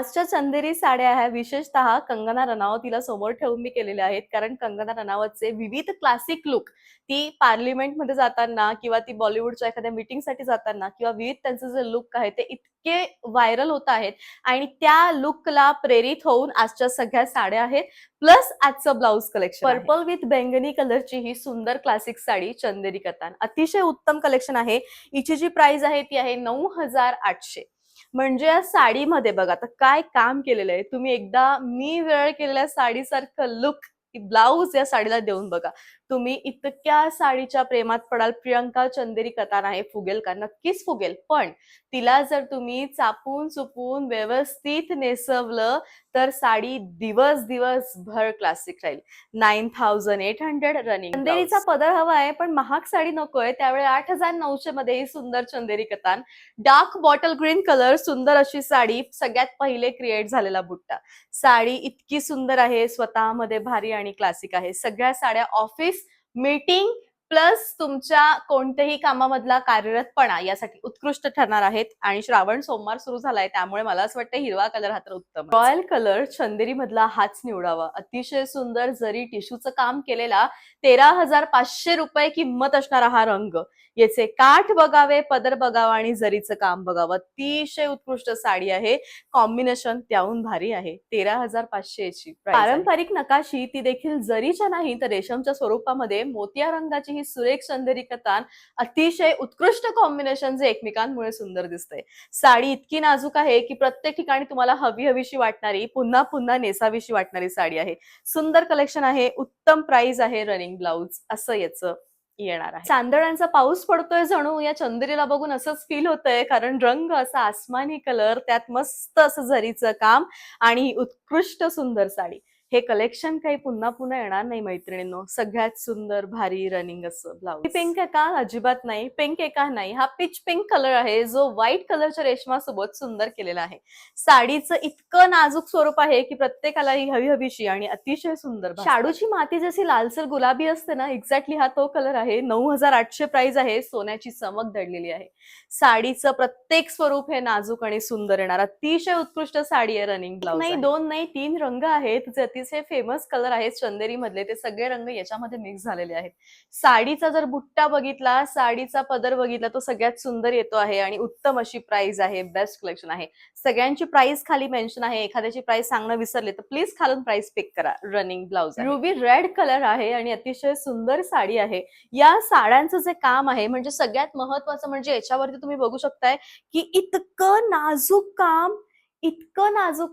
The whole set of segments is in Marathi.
आजच्या चंदेरी साड्या ह्या विशेषतः कंगना रनौत तिला समोर ठेवून मी केलेल्या आहेत. कारण कंगना रनौतचे विविध क्लासिक लुक ती पार्लिमेंटमध्ये जाताना किंवा ती बॉलिवूडच्या एखाद्या मीटिंगसाठी जाताना किंवा विविध त्यांचे जे लुक आहे ते इतके व्हायरल होत आहेत आणि त्या लुकला प्रेरित होऊन आजच्या सगळ्या साड्या आहेत. प्लस आजचं ब्लाउज कलेक्शन पर्पल विथ बैंगनी कलरची ही सुंदर क्लासिक साडी चंदेरी कतान अतिशय उत्तम कलेक्शन आहे. हिची जी प्राइस आहे ती आहे 9,800. म्हणजे या साडीमध्ये बघा आता काय काम केलेलं आहे. तुम्ही एकदा मी वेअर केलेल्या साडीसारखं लुक ब्लाउज या साडीला देऊन बघा. तुम्ही इतक्या साडीच्या प्रेमात पडाल. प्रियंका चंदेरी कतान आहे, फुगेल का? नक्कीच फुगेल. पण तिला जर तुम्ही चापून चुपून व्यवस्थित नेसवलं तर साडी दिवस दिवसभर क्लासिक राहील. 9,800 रनिंग. चंदेरीचा पदर हवा आहे पण महाग साडी नकोय, त्यावेळी 8,900 मध्ये ही सुंदर चंदेरी कतान. डार्क बॉटल ग्रीन कलर, सुंदर अशी साडी, सगळ्यात पहिले क्रिएट झालेला बुट्टा. साडी इतकी सुंदर आहे, स्वतःमध्ये भारी आणि क्लासिक आहे. सगळ्या साड्या ऑफिस, मीटिंग प्लस तुमच्या कोणत्याही कामामधला कार्यरतपणा यासाठी उत्कृष्ट ठरणार आहेत. आणि श्रावण सोमवार सुरू झालाय त्यामुळे मला असं वाटतं हिरवा कलर हा तर उत्तम. रॉयल कलर चंदेरी मधला हाच निवडावा. अतिशय सुंदर जरी टिश्यूचं काम केलेला 13,500 रुपये किंमत असणारा हा रंग. याचे काठ बघावे, पदर बघावा आणि जरीचं काम बघावं. अतिशय उत्कृष्ट साडी आहे. कॉम्बिनेशन त्याहून भारी आहे. 13,500 ची पारंपरिक नकाशी ती देखील जरीच्या नाही तर रेशमच्या स्वरूपामध्ये मोतिया रंगाची ही सुरेख चंदेरी कतान. अतिशय उत्कृष्ट कॉम्बिनेशन जे एकमेकांमुळे सुंदर दिसतंय. साडी इतकी नाजूक आहे की प्रत्येक ठिकाणी तुम्हाला हवीशी वाटणारी, पुन्हा पुन्हा नेसावीशी वाटणारी साडी आहे. सुंदर कलेक्शन आहे. उत्तम प्राइस आहे. रनिंग ब्लाउज असं याचं येणार आहे. चांदण्यांचा पाऊस पडतोय जणू या चंदेरीला बघून असंच फील होतंय. कारण रंग असा आसमानी कलर, त्यात मस्त असं जरीचं काम आणि उत्कृष्ट सुंदर साडी. हे कलेक्शन काही पुन्हा पुन्हा येणार नाही मैत्रिणींनो. सगळ्यात सुंदर भारी रनिंग असं ब्लाउज. पिंक आहे का? अजिबात नाही. पिंक आहे का? नाही. हा पिच पिंक कलर आहे जो व्हाईट कलरच्या रेशमासोबत सुंदर केलेला आहे. साडीचं इतकं नाजूक स्वरूप आहे की प्रत्येकाला ही हवीशी आणि अतिशय सुंदर. शाडूची माती जशी लालसर गुलाबी असते ना, एक्झॅक्टली हा तो कलर आहे. 9,800 प्राइस आहे. सोन्याची चमक दडलेली आहे. साडीचं प्रत्येक स्वरूप हे नाजूक आणि सुंदर येणार. अतिशय उत्कृष्ट साडी आहे. रनिंग ब्लाउज नाही, 2 नाही 3 रंग आहेत. अतिशय फेमस कलर आहेत चंदेरी मधले. ते सगळे रंग याच्यामध्ये मिक्स झालेले आहेत. साडीचा जर बुट्टा बघितला, साडीचा पदर बघितला तो सगळ्यात सुंदर येतो आहे आणि उत्तम अशी प्राइस आहे. बेस्ट कलेक्शन आहे. सगळ्यांची प्राइस खाली मेन्शन आहे. एखाद्याची प्राइस सांगणं विसरले तर प्लीज खालून प्राइस पिक करा. Running blouse ruby red colour आहे आणि अतिशय सुंदर साडी आहे. या साड्यांचं जे काम आहे म्हणजे सगळ्यात महत्वाचं म्हणजे याच्यावरती तुम्ही बघू शकताय की इतकं नाजूक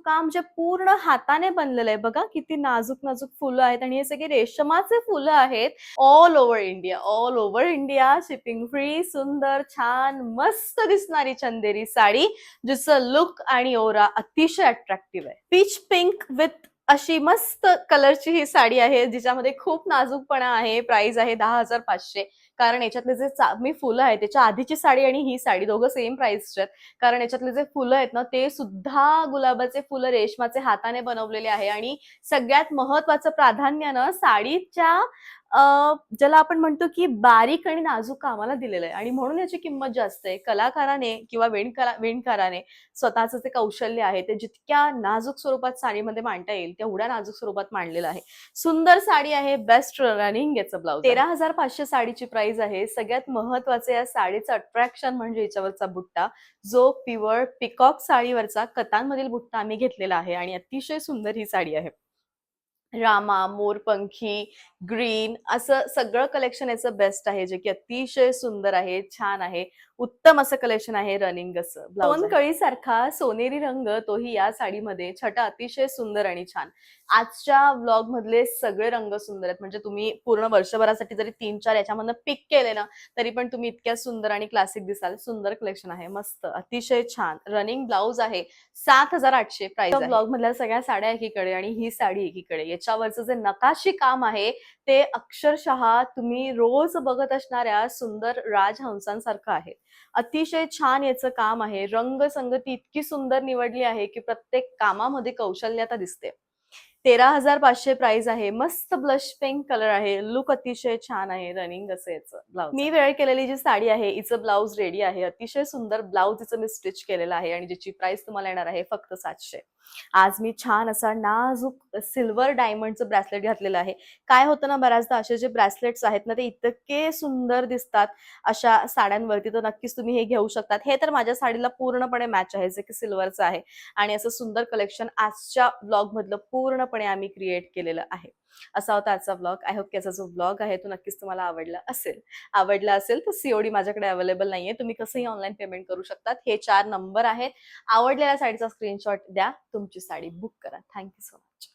काम जे पूर्ण हाताने बनलेलं आहे. बघा किती नाजूक नाजूक फुलं आहेत आणि हे सगळे रेशमाचे फुलं आहेत. All over India shipping free. सुंदर छान मस्त दिसणारी चंदेरी साडी जिचं लुक आणि ओरा अतिशय अट्रॅक्टिव्ह आहे. पीच पिंक विथ अशी मस्त कलरची ही साडी आहे जिच्यामध्ये खूप नाजूकपणा आहे. प्राइस आहे 10,500. कारण याच्यातले जे मी फुलं आहेत त्याच्या आधीची साडी आणि ही साडी दोघं सेम प्राइसचे आहेत. कारण याच्यातले जे फुलं आहेत ना ते सुद्धा गुलाबाचे फुलं रेशमाचे हाताने बनवलेले आहे. आणि सगळ्यात महत्वाचं प्राधान्यानं साडीच्या ज्याला आपण म्हणतो की बारीक आणि नाजूक कामाला दिलेलं आहे आणि म्हणून याची किंमत जास्त आहे. कलाकाराने किंवा विणकाराने स्वतःचं जे कौशल्य आहे ते जितक्या नाजूक स्वरूपात साडीमध्ये मांडता येईल तेवढ्या नाजूक स्वरूपात मांडलेलं आहे. सुंदर साडी आहे. बेस्ट रनिंग याचं ब्लाउज. 13,500 साडीची प्राइस आहे. सगळ्यात महत्वाचं या साडीचं अट्रॅक्शन म्हणजे याच्यावरचा बुट्टा जो प्युअर पिकॉक साडीवरचा कतांमधील बुट्टा आम्ही घेतलेला आहे आणि अतिशय सुंदर ही साडी आहे. रामा, मोरपंखी, ग्रीन असं सगळं कलेक्शन याचं बेस्ट आहे जे की अतिशय सुंदर आहे. छान आहे. उत्तम असं कलेक्शन आहे. रनिंग असं ब्लाउज. कळीसारखा सोनेरी रंग तोही या साडीमध्ये. छटा अतिशय सुंदर आणि छान. आजच्या व्लॉग मधले सगळे रंग सुंदर आहेत. म्हणजे तुम्ही पूर्ण वर्षभरासाठी जरी 3-4 याच्यामधनं पिक केले ना तरी पण तुम्ही इतक्या सुंदर आणि क्लासिक दिसाल. सुंदर कलेक्शन आहे. मस्त अतिशय छान. रनिंग ब्लाउज आहे. 7,800 प्राइस. ब्लॉग मधल्या सगळ्या साड्या एकीकडे आणि ही साडी एकीकडे. याच्यावरचं जे नकाशी काम आहे ते अक्षरशः तुम्ही रोज बघत असणाऱ्या सुंदर राजहंसांसारखं आहे. अतिशय छान याचं काम आहे. रंगसंगती इतकी सुंदर निवडली आहे की प्रत्येक कामामध्ये कौशल्यता दिसते. 13,500 प्राइस आहे. मस्त ब्लश पिंक कलर आहे. लुक अतिशय छान आहे. रनिंग असं याचं ब्लाउज. मी वेअर केलेली जी साडी आहे हिचं ब्लाउज रेडी आहे. अतिशय सुंदर ब्लाउज हिचं मी स्टिच केलेलं आहे आणि ज्याची प्राइस तुम्हाला येणार आहे फक्त 700. आज मी छान असा नाजूक सिल्वर डायमंडचं ब्रेसलेट घातलेलं आहे. काय होतं ना, बऱ्याचदा असे जे ब्रेसलेट्स आहेत ना ते इतके सुंदर दिसतात अशा साड्यांवरती, तर नक्कीच तुम्ही हे घेऊ शकतात. हे तर माझ्या साडीला पूर्णपणे मॅच आहे, जे की सिल्वरचं आहे आणि असं सुंदर कलेक्शन आजच्या ब्लॉग मधलं पूर्णपणे आम्ही क्रिएट केलेलं आहे. असा होता आजचा ब्लॉग. आय होप की असा जो ब्लॉग आहे तो नक्कीच तुम्हाला आवडला असेल. आवडला असेल तर सीओडी माझ्याकडे अवेलेबल नाहीये. तुम्ही कसंही ऑनलाईन पेमेंट करू शकतात. हे 4 नंबर आहेत. आवडलेल्या साडीचा स्क्रीनशॉट द्या. तुमची साडी बुक करा. Thank so much.